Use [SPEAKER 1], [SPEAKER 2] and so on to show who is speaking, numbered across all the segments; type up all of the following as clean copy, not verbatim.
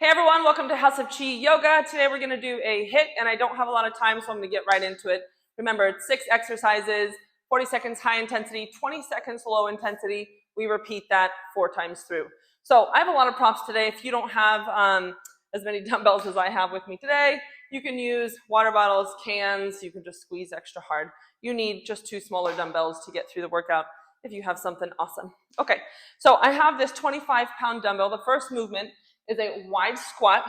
[SPEAKER 1] Hey everyone, welcome to House of Chi Yoga. Today we're going to do a HIIT, and I don't have a lot of time, so I'm going to get right into it. Remember, it's 6 exercises, 40 seconds high intensity, 20 seconds low intensity. We repeat that 4 times through. So I have a lot of props today. If you don't have as many dumbbells as I have with me today, you can use water bottles, cans. You can just squeeze extra hard. You need just 2 smaller dumbbells to get through the workout if you have something awesome. Okay, so I have this 25-pound dumbbell. The first movement is a wide squat.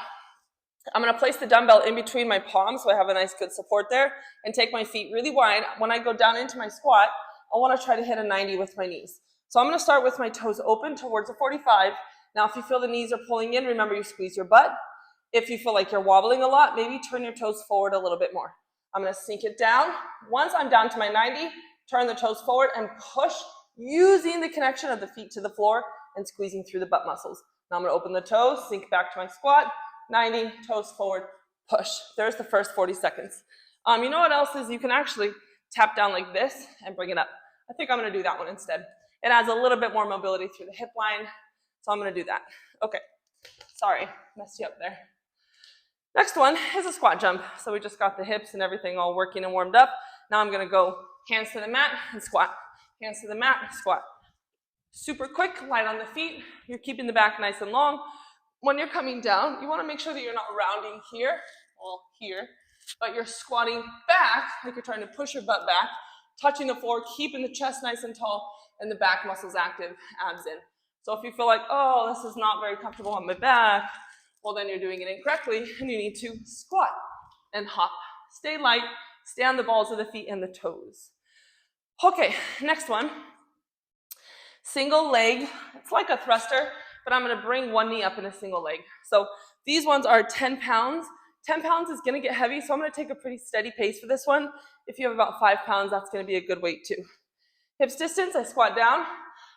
[SPEAKER 1] I'm going to place the dumbbell in between my palms so I have a nice good support there and take my feet really wide. When I go down into my squat, I want to try to hit a 90 with my knees. So I'm going to start with my toes open towards a 45. Now if you feel the knees are pulling in, remember you squeeze your butt. If you feel like you're wobbling a lot, maybe turn your toes forward a little bit more. I'm going to sink it down. Once I'm down to my 90, turn the toes forward and push using the connection of the feet to the floor and squeezing through the butt muscles. Now I'm going to open the toes, sink back to my squat, 90, toes forward, push. There's the first 40 seconds. You know what else is? You can actually tap down like this and bring it up. I think I'm going to do that one instead. It adds a little bit more mobility through the hip line, so I'm going to do that. Okay, sorry, messed you up there. Next one is a squat jump. So we just got the hips and everything all working and warmed up. Now I'm going to go hands to the mat and squat. Hands to the mat, squat. Super quick, light on the feet. You're keeping the back nice and long. When you're coming down, you want to make sure that you're not rounding here, well, here, but you're squatting back, like you're trying to push your butt back, touching the floor, keeping the chest nice and tall, and the back muscles active, abs in. So if you feel like, oh, this is not very comfortable on my back, well, then you're doing it incorrectly, and you need to squat and hop. Stay light, stay on the balls of the feet and the toes. Okay, next one. Single leg, it's like a thruster, but I'm going to bring one knee up in a single leg. So these ones are 10 pounds. 10 pounds is going to get heavy, so I'm going to take a pretty steady pace for this one. If you have about 5 pounds, that's going to be a good weight too. Hips distance, I squat down.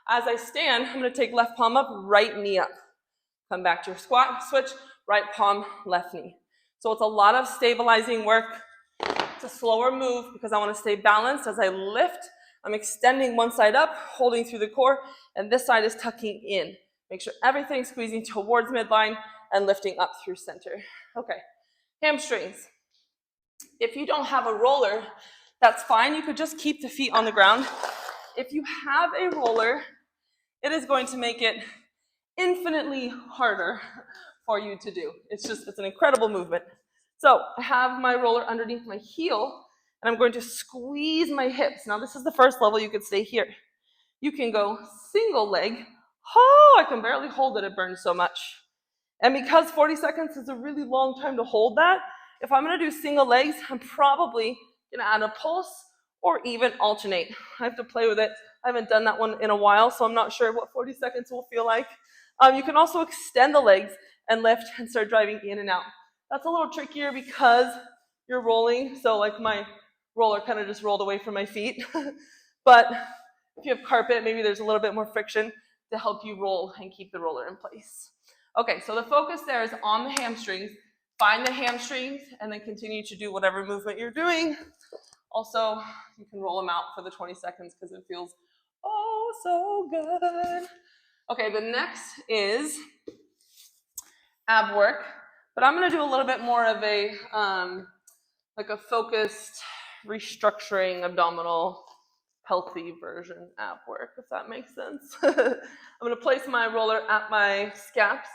[SPEAKER 1] As I stand, I'm going to take left palm up, right knee up. Come back to your squat, switch, right palm, left knee. So it's a lot of stabilizing work. It's a slower move because I want to stay balanced as I lift. I'm extending one side up, holding through the core, and this side is tucking in. Make sure everything's squeezing towards midline and lifting up through center. Okay, hamstrings. If you don't have a roller, that's fine. You could just keep the feet on the ground. If you have a roller, it is going to make it infinitely harder for you to do. It's an incredible movement. So I have my roller underneath my heel, and I'm going to squeeze my hips. Now this is the first level. You could stay here. You can go single leg. Oh, I can barely hold it. It burns so much. And because 40 seconds is a really long time to hold that, if I'm going to do single legs, I'm probably going to add a pulse or even alternate. I have to play with it. I haven't done that one in a while, so I'm not sure what 40 seconds will feel like. You can also extend the legs and lift and start driving in and out. That's a little trickier because you're rolling, so like my roller kind of just rolled away from my feet. But if you have carpet, maybe there's a little bit more friction to help you roll and keep the roller in place. Okay, so the focus there is on the hamstrings. Find the hamstrings and then continue to do whatever movement you're doing. Also, you can roll them out for the 20 seconds because it feels oh so good. Okay, the next is ab work, but I'm going to do a little bit more of a like a focused restructuring abdominal healthy version ab work, if that makes sense. I'm going to place my roller at my scaps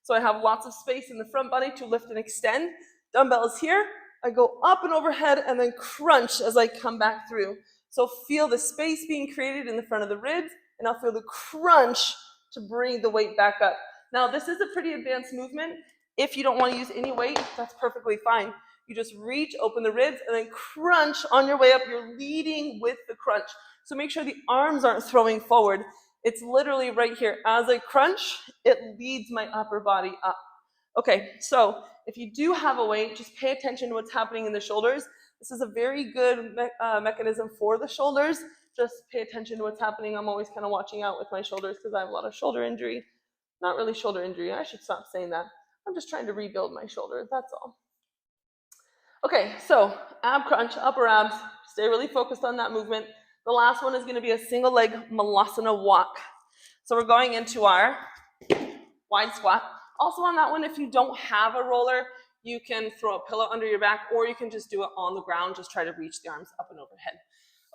[SPEAKER 1] so I have lots of space in the front body to lift and extend. Dumbbell is here. I go up and overhead and then crunch as I come back through. So feel the space being created in the front of the ribs, and I'll feel the crunch to bring the weight back up. Now this is a pretty advanced movement. If you don't want to use any weight, that's perfectly fine. You just reach, open the ribs, and then crunch on your way up. You're leading with the crunch. So make sure the arms aren't throwing forward. It's literally right here. As I crunch, it leads my upper body up. Okay, so if you do have a weight, just pay attention to what's happening in the shoulders. This is a very good mechanism for the shoulders. Just pay attention to what's happening. I'm always kind of watching out with my shoulders because I have a lot of shoulder injury. Not really shoulder injury. I should stop saying that. I'm just trying to rebuild my shoulder. That's all. Okay, so ab crunch, upper abs. Stay really focused on that movement. The last one is going to be a single leg malasana walk. So we're going into our wide squat. Also on that one, if you don't have a roller, you can throw a pillow under your back, or you can just do it on the ground. Just try to reach the arms up and overhead.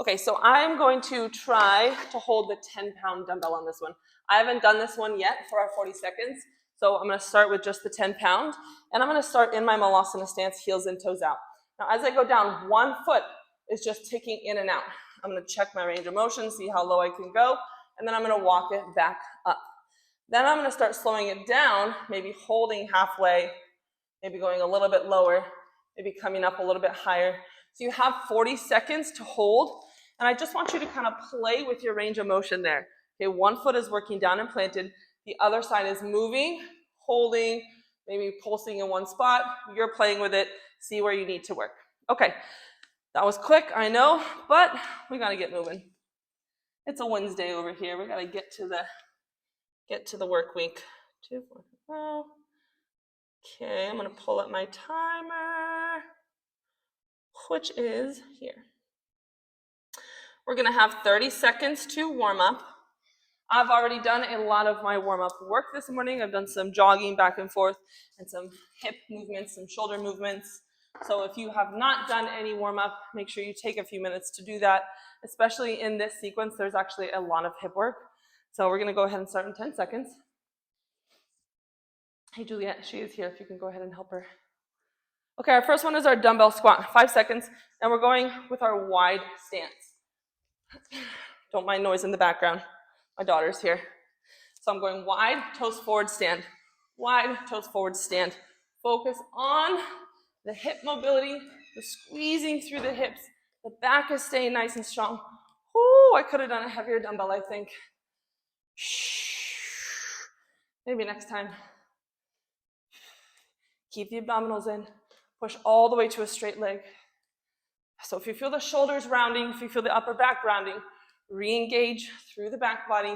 [SPEAKER 1] Okay, so I'm going to try to hold the 10-pound dumbbell on this one. I haven't done this one yet for our 40 seconds. So I'm going to start with just the 10-pound, and I'm going to start in my malasana stance, heels and toes out. Now, as I go down, one foot is just ticking in and out. I'm going to check my range of motion, see how low I can go, and then I'm going to walk it back up. Then I'm going to start slowing it down, maybe holding halfway, maybe going a little bit lower, maybe coming up a little bit higher. So you have 40 seconds to hold, and I just want you to kind of play with your range of motion there. Okay, one foot is working down and planted. The other side is moving, holding, maybe pulsing in one spot. You're playing with it. See where you need to work. Okay, that was quick, I know, but we got to get moving. It's a Wednesday over here. We got to get to the work week. 2, 4, 5. Okay, I'm going to pull up my timer, which is here. We're going to have 30 seconds to warm up. I've already done a lot of my warm-up work this morning. I've done some jogging back and forth and some hip movements, some shoulder movements. So if you have not done any warm-up, make sure you take a few minutes to do that. Especially in this sequence, there's actually a lot of hip work. So we're going to go ahead and start in 10 seconds. Hey, Juliet, she is here. If you can go ahead and help her. Okay, our first one is our dumbbell squat, 5 seconds. And we're going with our wide stance. Don't mind noise in the background. My daughter's here. So I'm going wide, toes forward, stand. Wide, toes forward, stand. Focus on the hip mobility, the squeezing through the hips. The back is staying nice and strong. Ooh, I could have done a heavier dumbbell, I think. Maybe next time. Keep the abdominals in. Push all the way to a straight leg. So if you feel the shoulders rounding, if you feel the upper back rounding, re-engage through the back body.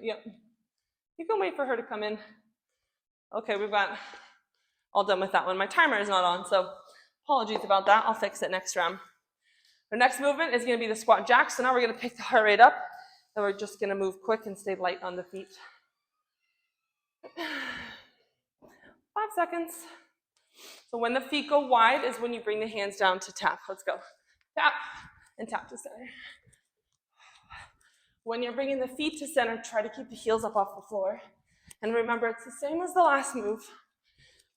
[SPEAKER 1] Yep. You can wait for her to come in. Okay, we've got all done with that one. My timer is not on, so apologies about that. I'll fix it next round. Our next movement is going to be the squat jack. So now we're going to pick the heart rate up, and we're just going to move quick and stay light on the feet. 5 seconds. So when the feet go wide is when you bring the hands down to tap. Let's go. Tap and tap to center. When you're bringing the feet to center, try to keep the heels up off the floor. And remember, it's the same as the last move.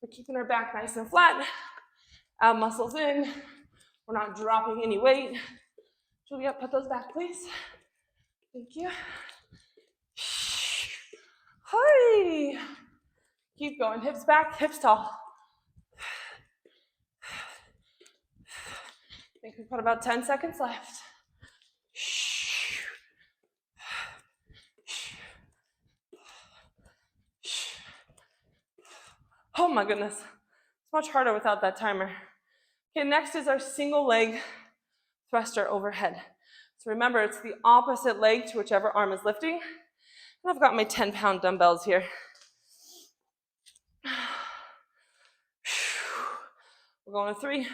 [SPEAKER 1] We're keeping our back nice and flat. Ab muscles in. We're not dropping any weight. Juliet, put those back, please. Thank you. Hi. Keep going. Hips back, hips tall. I think we've got about 10 seconds left. Oh my goodness. It's much harder without that timer. Okay, next is our single leg thruster overhead. So remember, it's the opposite leg to whichever arm is lifting. And I've got my 10-pound dumbbells here. We're going to 3,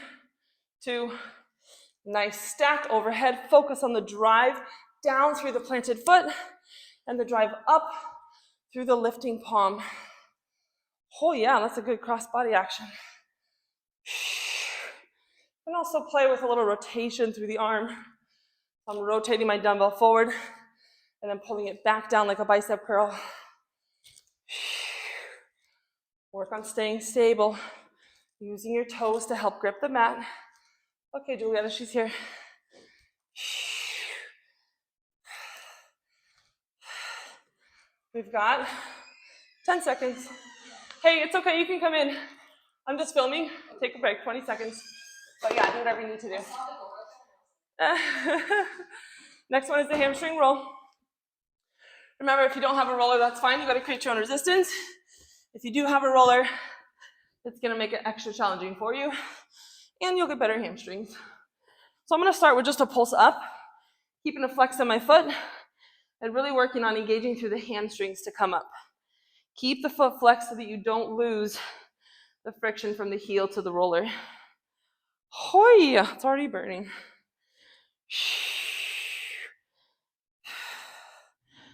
[SPEAKER 1] 2, nice stack overhead. Focus on the drive down through the planted foot and the drive up through the lifting palm. Oh yeah, that's a good cross body action. And also play with a little rotation through the arm. I'm rotating my dumbbell forward and then pulling it back down like a bicep curl. Work on staying stable, using your toes to help grip the mat. Okay, Julietta, she's here. We've got 10 seconds. Hey, it's okay, you can come in. I'm just filming. Take a break, 20 seconds. But yeah, do whatever you need to do. Next one is the hamstring roll. Remember, if you don't have a roller, that's fine. You got to create your own resistance. If you do have a roller, it's going to make it extra challenging for you, and you'll get better hamstrings. So I'm going to start with just a pulse up, keeping a flex on my foot, and really working on engaging through the hamstrings to come up. Keep the foot flexed so that you don't lose the friction from the heel to the roller. Hoi, it's already burning.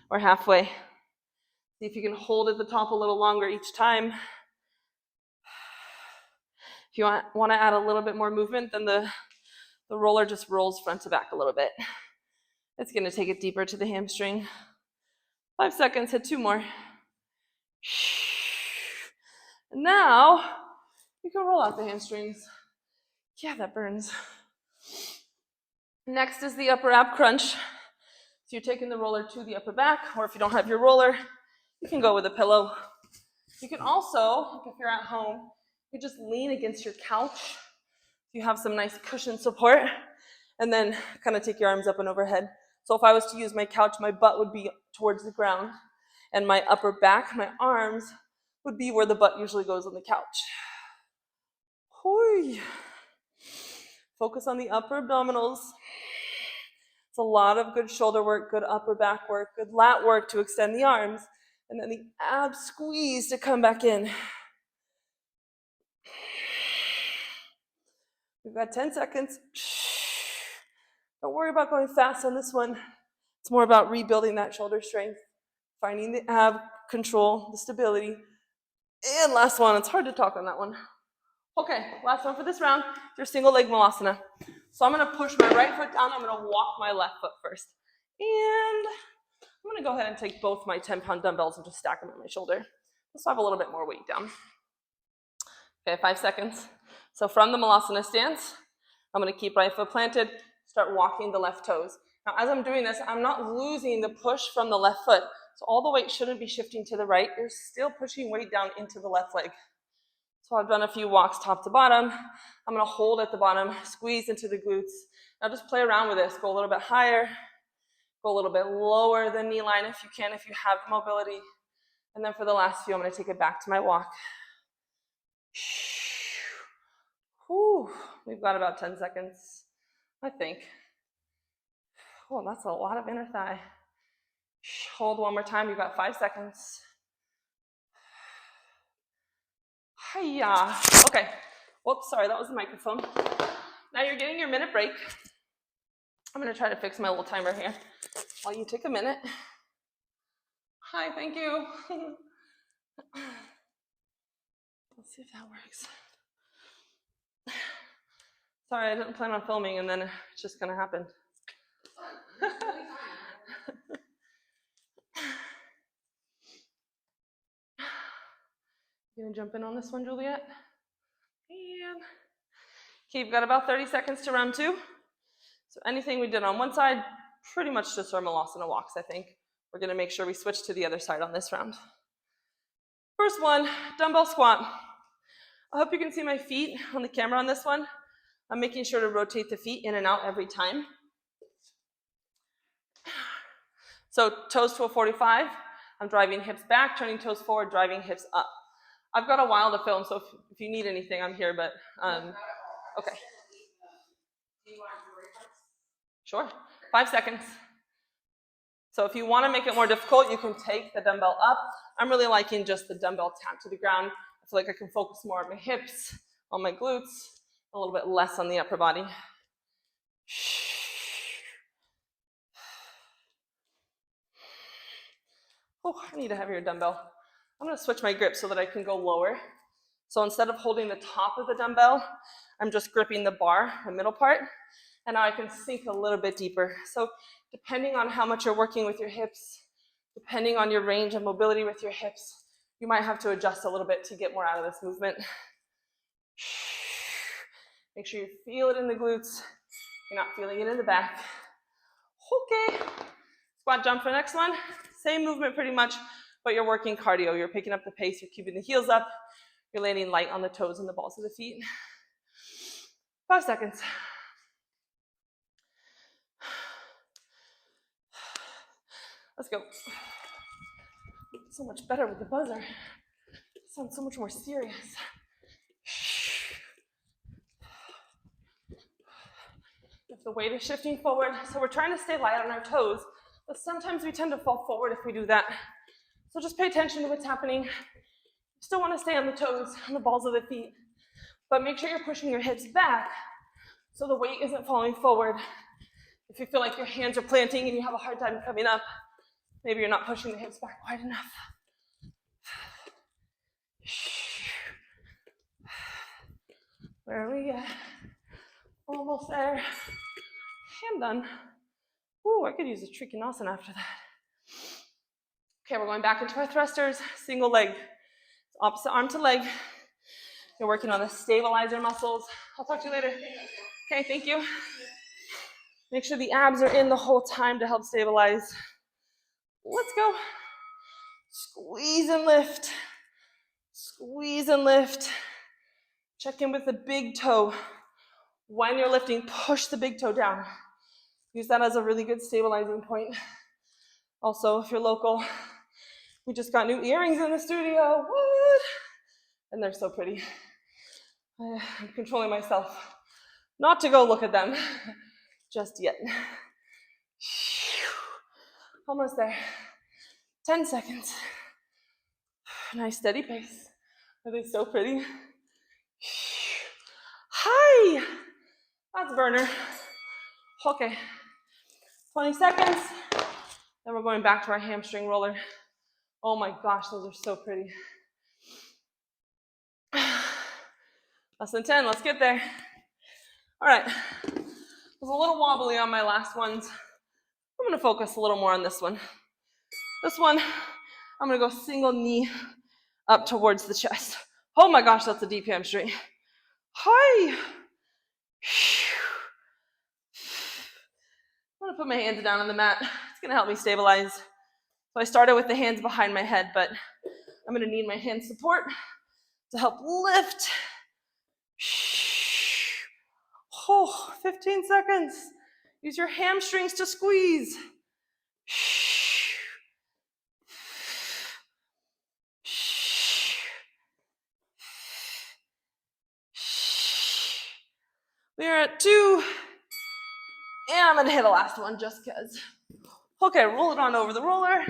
[SPEAKER 1] We're halfway. See if you can hold at the top a little longer each time. If you want to add a little bit more movement, then the roller just rolls front to back a little bit. It's going to take it deeper to the hamstring. 5 seconds, hit 2 more. And now, you can roll out the hamstrings. Yeah, that burns. Next is the upper ab crunch. So you're taking the roller to the upper back, or if you don't have your roller, you can go with a pillow. You can also, if you're at home, you just lean against your couch. You have some nice cushion support, and then kind of take your arms up and overhead. So if I was to use my couch, my butt would be towards the ground, and my upper back, my arms, would be where the butt usually goes on the couch. Hoi. Focus on the upper abdominals. It's a lot of good shoulder work, good upper back work, good lat work to extend the arms, and then the abs squeeze to come back in. We've got 10 seconds. Don't worry about going fast on this one. It's more about rebuilding that shoulder strength, finding the ab control, the stability. And last one, it's hard to talk on that one. Okay, last one for this round, your single leg malasana. So I'm gonna push my right foot down, I'm gonna walk my left foot first. And I'm gonna go ahead and take both my 10-pound dumbbells and just stack them on my shoulder. Just so I have a little bit more weight down. Okay, 5 seconds. So from the malasana stance, I'm gonna keep right foot planted, start walking the left toes. Now as I'm doing this, I'm not losing the push from the left foot. So all the weight shouldn't be shifting to the right. You're still pushing weight down into the left leg. So I've done a few walks top to bottom. I'm gonna hold at the bottom, squeeze into the glutes. Now just play around with this. Go a little bit higher, go a little bit lower than knee line if you can, if you have the mobility. And then for the last few, I'm gonna take it back to my walk. Whew. We've got about 10 seconds, I think. Oh, that's a lot of inner thigh. Hold one more time, you've got 5 seconds. Hiya. Okay. Whoops, sorry, that was the microphone. Now you're getting your minute break. I'm gonna try to fix my little timer here while you take a minute. Hi, thank you. Let's see if that works. Sorry, I didn't plan on filming and then it's just gonna happen. You gonna jump in on this one, Juliet? And okay, you've got about 30 seconds to round 2. So anything we did on one side, pretty much just our malasana walks, I think. We're gonna make sure we switch to the other side on this round. First one, dumbbell squat. I hope you can see my feet on the camera on this one. I'm making sure to rotate the feet in and out every time. So toes to a 45. I'm driving hips back, turning toes forward, driving hips up. I've got a while to film, so if you need anything, I'm here, but okay. Sure, 5 seconds. So if you want to make it more difficult, you can take the dumbbell up. I'm really liking just the dumbbell tap to the ground. I feel like I can focus more on my hips, on my glutes, a little bit less on the upper body. Oh, I need a heavier dumbbell. I'm going to switch my grip so that I can go lower. So instead of holding the top of the dumbbell, I'm just gripping the bar, the middle part, and now I can sink a little bit deeper. So depending on how much you're working with your hips, depending on your range of mobility with your hips, you might have to adjust a little bit to get more out of this movement. Make sure you feel it in the glutes. You're not feeling it in the back. Okay. Squat jump for the next one. Same movement pretty much, but you're working cardio. You're picking up the pace. You're keeping the heels up. You're landing light on the toes and the balls of the feet. 5 seconds. Let's go. So much better with the buzzer. It sounds so much more serious. If the weight is shifting forward, so we're trying to stay light on our toes, but sometimes we tend to fall forward if we do that. So just pay attention to what's happening. You still want to stay on the toes, on the balls of the feet, but make sure you're pushing your hips back so the weight isn't falling forward. If you feel like your hands are planting and you have a hard time coming up, Maybe you're not pushing the hips back wide enough. Where are we at? Almost there. I'm done. Ooh, I could use a trikonasana after that. Okay, we're going back into our thrusters, single leg. Opposite arm to leg. You're working on the stabilizer muscles. I'll talk to you later. Okay, thank you. Make sure the abs are in the whole time to help stabilize. Let's go. Squeeze and lift. Squeeze and lift. Check in with the big toe. When you're lifting, push the big toe down. Use that as a really good stabilizing point. Also, if you're local, we just got new earrings in the studio. What? And they're so pretty. I'm controlling myself not to go look at them just yet. Almost there. 10 seconds. Nice steady pace. Are they so pretty? Hi! That's burner. Okay. 20 seconds. Then we're going back to our hamstring roller. Oh my gosh, those are so pretty. Less than 10, let's get there. All right. I was a little wobbly on my last ones. I'm gonna focus a little more on this one. This one, I'm gonna go single knee up towards the chest. Oh my gosh, that's a deep hamstring. Hi. I'm gonna put my hands down on the mat. It's gonna help me stabilize. So I started with the hands behind my head, but I'm gonna need my hand support to help lift. Oh, 15 seconds. Use your hamstrings to squeeze. We're at 2. And I'm gonna hit the last one just because. Okay, roll it on over the roller.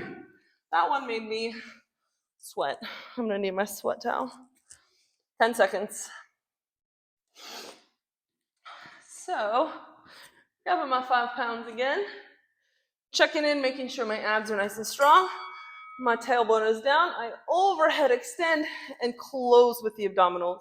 [SPEAKER 1] That one made me sweat. I'm gonna need my sweat towel. 10 seconds. So, grabbing my 5 pounds again. Checking in, making sure my abs are nice and strong. My tailbone is down. I overhead extend and close with the abdominals.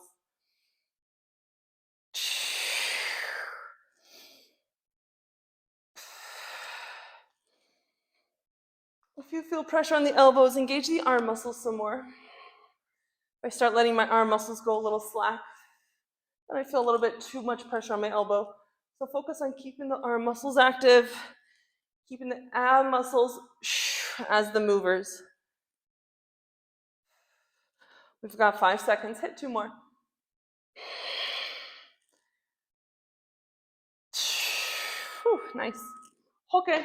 [SPEAKER 1] If you feel pressure on the elbows, engage the arm muscles some more. If I start letting my arm muscles go a little slack, then I feel a little bit too much pressure on my elbow. So focus on keeping the arm muscles active, keeping the ab muscles as the movers. We've got 5 seconds. Hit 2 more. Whew, nice. Okay,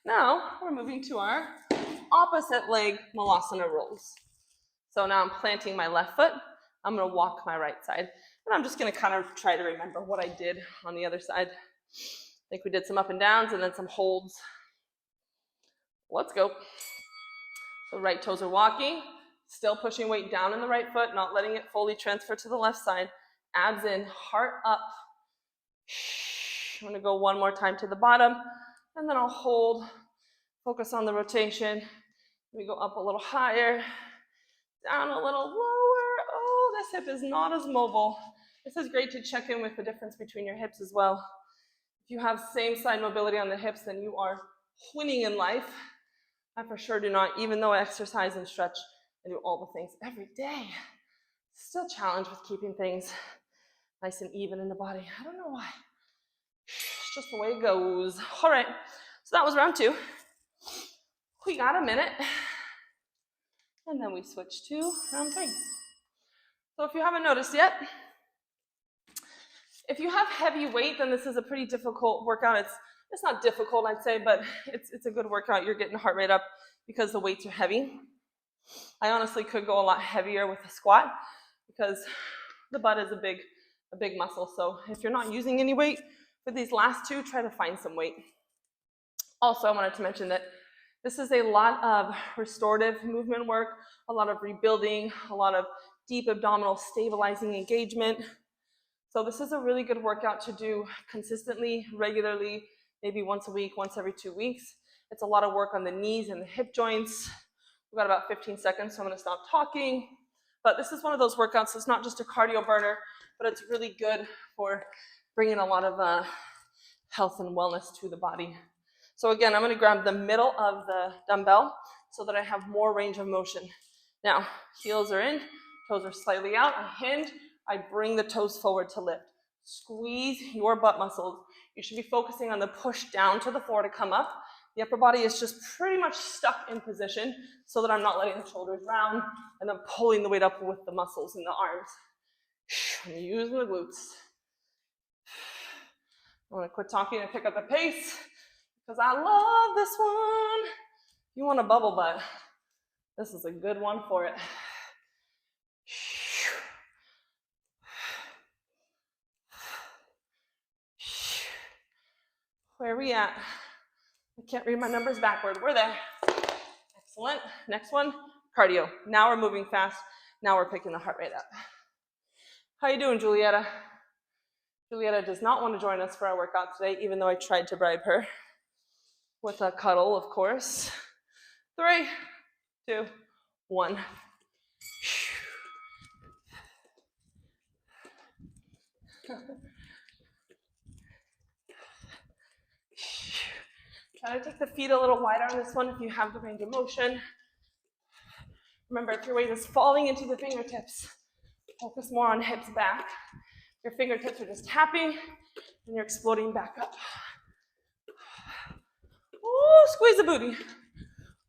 [SPEAKER 1] now we're moving to our opposite leg Malasana rolls. So now I'm planting my left foot. I'm gonna walk my right side. And I'm just gonna kind of try to remember what I did on the other side. I think we did some up and downs and then some holds. Let's go. So right toes are walking, still pushing weight down in the right foot, not letting it fully transfer to the left side. Abs in, heart up. I'm gonna go one more time to the bottom, and then I'll hold, focus on the rotation. We go up a little higher, down a little lower. Oh, this hip is not as mobile. This is great to check in with the difference between your hips as well. If you have same side mobility on the hips, then you are winning in life. I for sure do not, even though I exercise and stretch and do all the things every day, still challenged with keeping things nice and even in the body. I don't know why. It's just the way it goes. All right, so that was round 2. We got a minute. And then we switch to round 3. So if you haven't noticed yet, if you have heavy weight, then this is a pretty difficult workout. It's not difficult, I'd say, but it's a good workout. You're getting heart rate up because the weights are heavy. I honestly could go a lot heavier with a squat because the butt is a big muscle. So if you're not using any weight for these last 2, try to find some weight. Also, I wanted to mention that this is a lot of restorative movement work, a lot of rebuilding, a lot of deep abdominal stabilizing engagement. So this is a really good workout to do consistently, regularly, maybe once a week, once every 2 weeks. It's a lot of work on the knees and the hip joints. We've got about 15 seconds, so I'm going to stop talking. But this is one of those workouts. It's not just a cardio burner, but it's really good for bringing a lot of health and wellness to the body. So again, I'm going to grab the middle of the dumbbell so that I have more range of motion. Now, heels are in, toes are slightly out. I hinge, I bring the toes forward to lift. Squeeze your butt muscles. You should be focusing on the push down to the floor to come up. The upper body is just pretty much stuck in position so that I'm not letting the shoulders round and I'm pulling the weight up with the muscles in the arms. I'm using the glutes. I want to quit talking and pick up the pace because I love this one. You want a bubble butt? This is a good one for it. Where are we at? I can't read my numbers backward. We're there. Excellent. Next one, cardio. Now we're moving fast. Now we're picking the heart rate up. How you doing, Julietta? Julietta does not want to join us for our workout today, even though I tried to bribe her with a cuddle, of course. 3, 2, 1. Try to take the feet a little wider on this one if you have the range of motion. Remember, if your weight is falling into the fingertips, focus more on hips back. Your fingertips are just tapping and you're exploding back up. Ooh, squeeze the booty.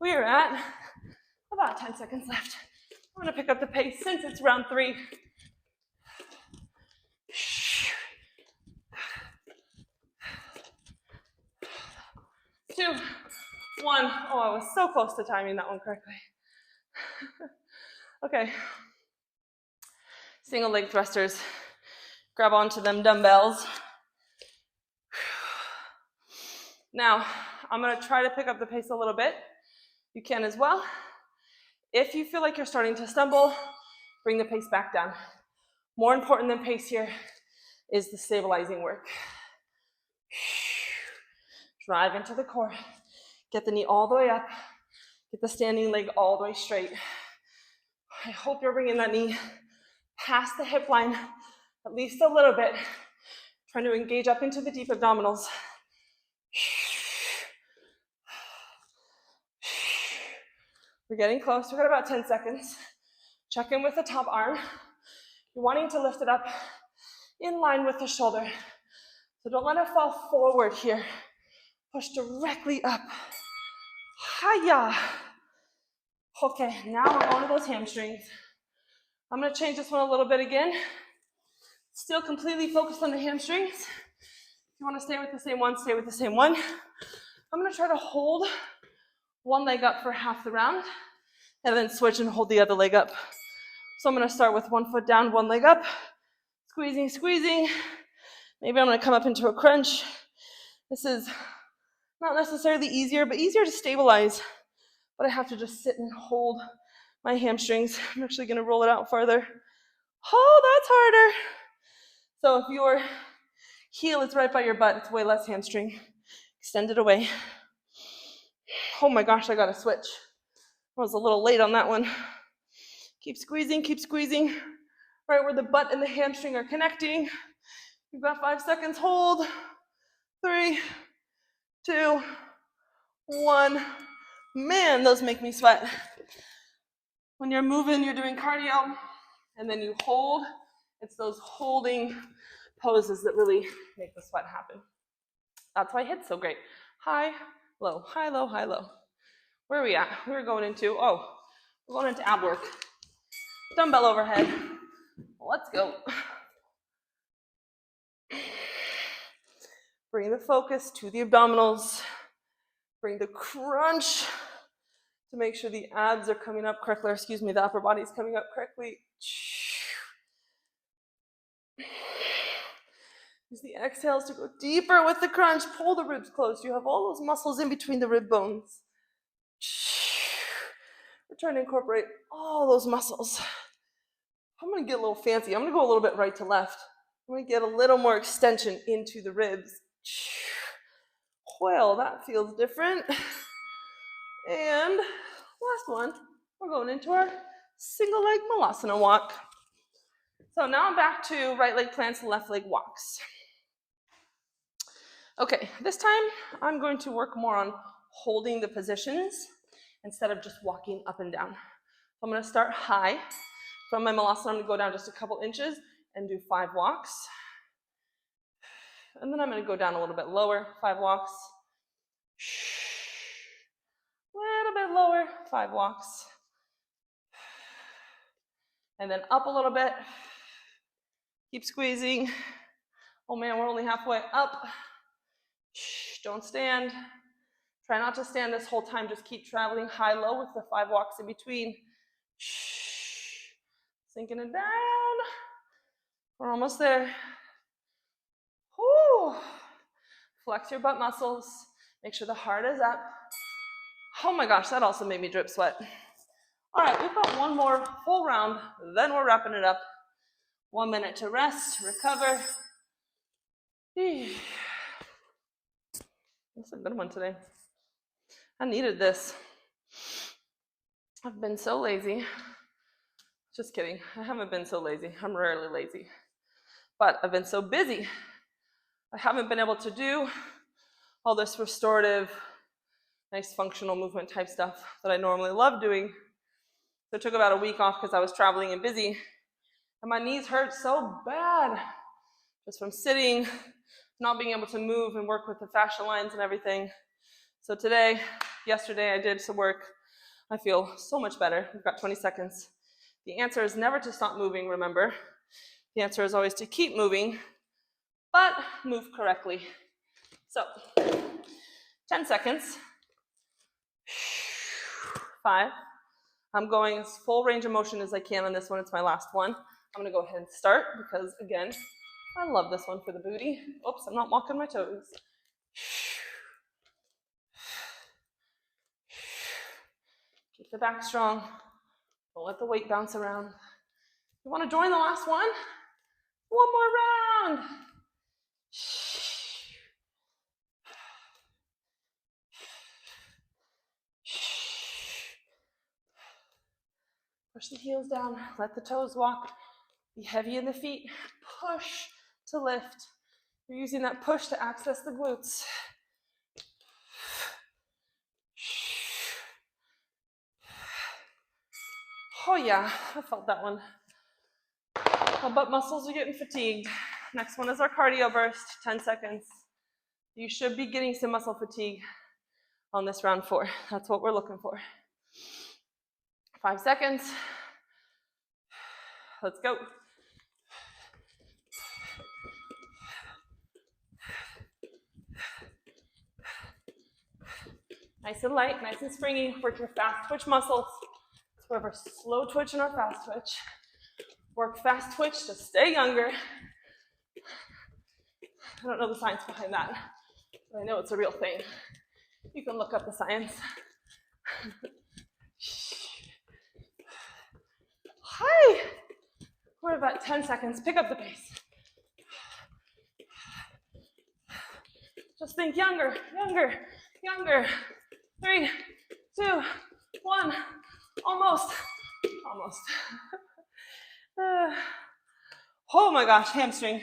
[SPEAKER 1] We are at about 10 seconds left. I'm going to pick up the pace since it's round 3. 2, 1. Oh, I was so close to timing that one correctly. Okay. Single leg thrusters. Grab onto them dumbbells. Now, I'm going to try to pick up the pace a little bit. You can as well. If you feel like you're starting to stumble, bring the pace back down. More important than pace here is the stabilizing work. Drive into the core. Get the knee all the way up. Get the standing leg all the way straight. I hope you're bringing that knee past the hip line at least a little bit. Trying to engage up into the deep abdominals. We're getting close. We've got about 10 seconds. Check in with the top arm. You're wanting to lift it up in line with the shoulder. So don't let it fall forward here. Push directly up. Hiya. Okay, now we're going to those hamstrings. I'm going to change this one a little bit again. Still completely focused on the hamstrings. If you want to stay with the same one, stay with the same one. I'm going to try to hold one leg up for half the round and then switch and hold the other leg up. So I'm going to start with one foot down, one leg up, squeezing, squeezing. Maybe I'm going to come up into a crunch. This is not necessarily easier, but easier to stabilize. But I have to just sit and hold my hamstrings. I'm actually going to roll it out farther. Oh, that's harder. So if your heel is right by your butt, it's way less hamstring. Extend it away. Oh my gosh, I got to switch. I was a little late on that one. Keep squeezing, keep squeezing. Right where the butt and the hamstring are connecting. You've got 5 seconds. Hold. 3, 2, 1. Man, those make me sweat. When you're moving, you're doing cardio, and then you hold. It's those holding poses that really make the sweat happen. That's why HIIT's so great. High, low, high, low, high, low. Where are we at? We're going into ab work. Dumbbell overhead. Let's go. Bring the focus to the abdominals. Bring the crunch to make sure the abs are coming up correctly, the upper body is coming up correctly. Use the exhales to go deeper with the crunch. Pull the ribs close. You have all those muscles in between the rib bones. We're trying to incorporate all those muscles. I'm going to get a little fancy. I'm going to go a little bit right to left. I'm going to get a little more extension into the ribs. Well, that feels different. And last one, we're going into our single leg malasana walk. So now I'm back to right leg plants, left leg walks. Okay, this time I'm going to work more on holding the positions instead of just walking up and down. So I'm going to start high. From my malasana, I'm going to go down just a couple inches and do 5 walks. And then I'm going to go down a little bit lower, 5 walks. A little bit lower, 5 walks. And then up a little bit. Keep squeezing. Oh man, we're only halfway up. Don't stand. Try not to stand this whole time. Just keep traveling high-low with the 5 walks in between. Sinking it down. We're almost there. Whew. Flex your butt muscles. Make sure the heart is up. Oh my gosh, that also made me drip sweat. All right, we've got one more full round, then we're wrapping it up. 1 minute to rest, recover. That's a good one today. I needed this. I've been so lazy. Just kidding. I haven't been so lazy. I'm rarely lazy. But I've been so busy. I haven't been able to do all this restorative, nice functional movement type stuff that I normally love doing. So I took about a week off because I was traveling and busy. And my knees hurt so bad. Just from sitting, not being able to move and work with the fascia lines and everything. So yesterday I did some work. I feel so much better. We've got 20 seconds. The answer is never to stop moving, remember. The answer is always to keep moving, but move correctly. So, 10 seconds. 5. I'm going as full range of motion as I can on this one. It's my last one. I'm going to go ahead and start because, again, I love this one for the booty. Oops, I'm not walking my toes. Keep the back strong. Don't let the weight bounce around. You want to join the last one? One more round. Push the heels down. Let the toes walk. Be heavy in the feet. Push to lift. You're using that push to access the glutes. Oh yeah, I felt that one. My butt muscles are getting fatigued. Next one is our cardio burst, 10 seconds. You should be getting some muscle fatigue on this round 4. That's what we're looking for. 5 seconds. Let's go. Nice and light, nice and springy. Work your fast twitch muscles. So we have our slow twitch and our fast twitch. Work fast twitch to stay younger. I don't know the science behind that, but I know it's a real thing. You can look up the science. Hi. We're about 10 seconds. Pick up the pace. Just think younger, younger, younger. 3, 2, 1. Almost. Oh my gosh, hamstring.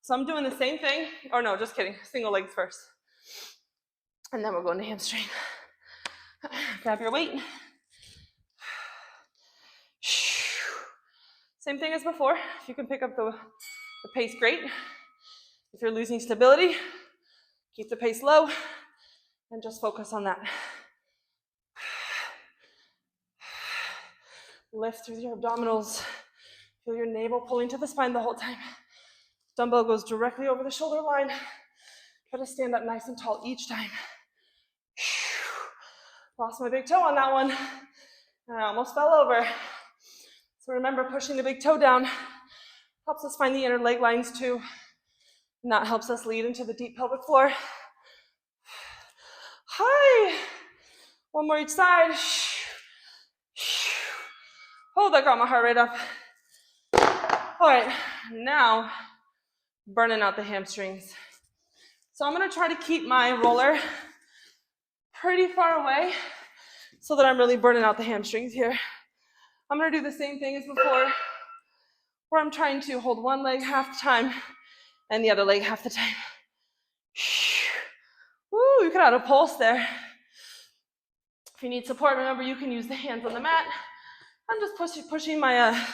[SPEAKER 1] So I'm doing the same thing. Or no, just kidding. Single legs first. And then we're going to hamstring. Grab your weight. Same thing as before. If you can pick up the pace, great. If you're losing stability, keep the pace low and just focus on that. Lift through your abdominals. Feel your navel pulling to the spine the whole time. Dumbbell goes directly over the shoulder line. Try to stand up nice and tall each time. Lost my big toe on that one. And I almost fell over. So remember, pushing the big toe down helps us find the inner leg lines too. And that helps us lead into the deep pelvic floor. Hi. One more each side. Oh, that got my heart rate up. All right, now burning out the hamstrings. So I'm gonna try to keep my roller pretty far away so that I'm really burning out the hamstrings here. I'm gonna do the same thing as before, where I'm trying to hold one leg half the time and the other leg half the time. Woo, you could add a pulse there. If you need support, remember you can use the hands on the mat. I'm just pushing my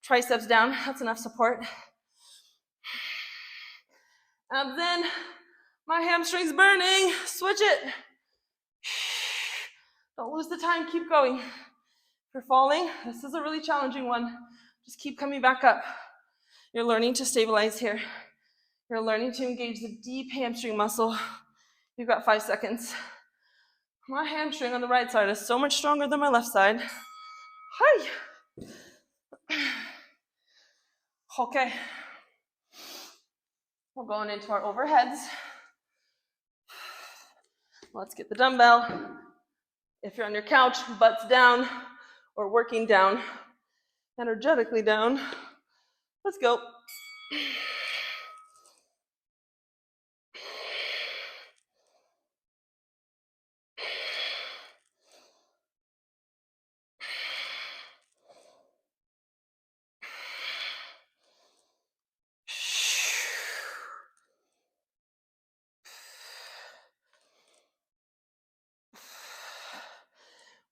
[SPEAKER 1] triceps down. That's enough support. And then my hamstring's burning. Switch it. Don't lose the time. Keep going. If you're falling, this is a really challenging one. Just keep coming back up. You're learning to stabilize here. You're learning to engage the deep hamstring muscle. You've got 5 seconds. My hamstring on the right side is so much stronger than my left side. Hi. Okay. We're going into our overheads. Let's get the dumbbell. If you're on your couch, butts down, or working down, energetically down, let's go.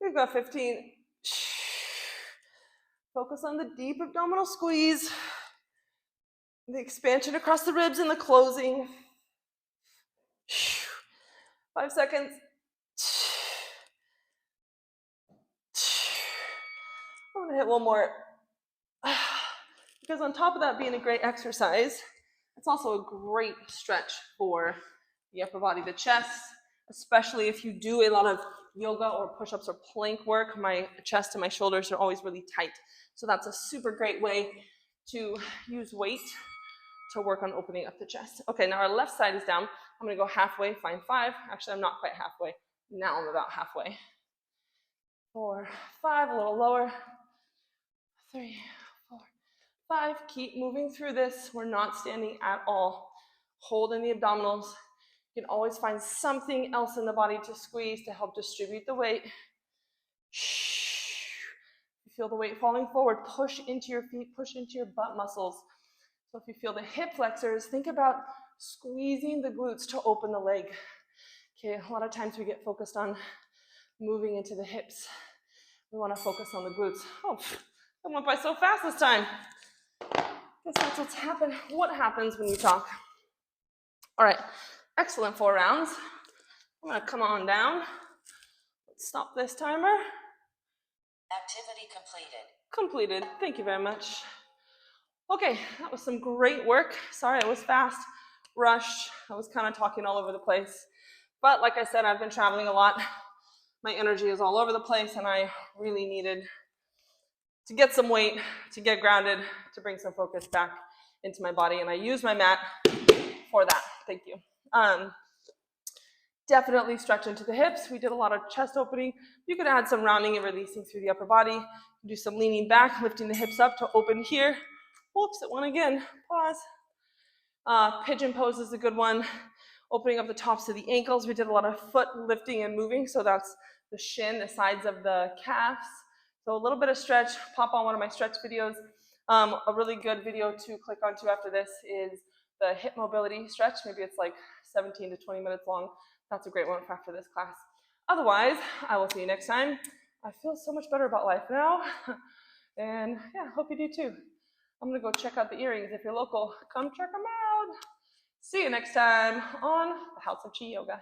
[SPEAKER 1] We've got 15. Focus on the deep abdominal squeeze, the expansion across the ribs and the closing. 5 seconds. I'm gonna hit one more. Because on top of that being a great exercise, it's also a great stretch for the upper body, the chest, especially if you do a lot of yoga or push-ups or plank work. My chest and my shoulders are always really tight. So that's a super great way to use weight to work on opening up the chest. Okay, now our left side is down. I'm gonna go halfway, find 5. Actually, I'm not quite halfway. Now I'm about halfway. 4, 5, a little lower. 3, 4, 5. Keep moving through this. We're not standing at all. Holding the abdominals. You can always find something else in the body to squeeze to help distribute the weight. You feel the weight falling forward. Push into your feet, push into your butt muscles. So if you feel the hip flexors, think about squeezing the glutes to open the leg. Okay, a lot of times we get focused on moving into the hips. We want to focus on the glutes. Oh, that went by so fast this time. Guess that's what's happened. What happens when you talk? All right, excellent 4 rounds. I'm gonna come on down. Let's stop this timer.
[SPEAKER 2] Activity completed.
[SPEAKER 1] Completed, thank you very much. Okay, that was some great work. Sorry, I was fast, rushed. I was kind of talking all over the place. But like I said, I've been traveling a lot. My energy is all over the place and I really needed to get some weight, to get grounded, to bring some focus back into my body. And I use my mat for that. Thank you. Definitely stretch into the hips. We did a lot of chest opening. You could add some rounding and releasing through the upper body. Do some leaning back, lifting the hips up to open here. Whoops, it went again. Pause. Pigeon pose is a good one. Opening up the tops of the ankles. We did a lot of foot lifting and moving. So that's the shin, the sides of the calves. So a little bit of stretch. Pop on one of my stretch videos. A really good video to click onto after this is the hip mobility stretch. Maybe it's like 17 to 20 minutes long. That's a great one for after this class. Otherwise, I will see you next time. I feel so much better about life now. And yeah, hope you do too. I'm gonna go check out the earrings. If you're local, come check them out. See you next time on the House of Chi Yoga.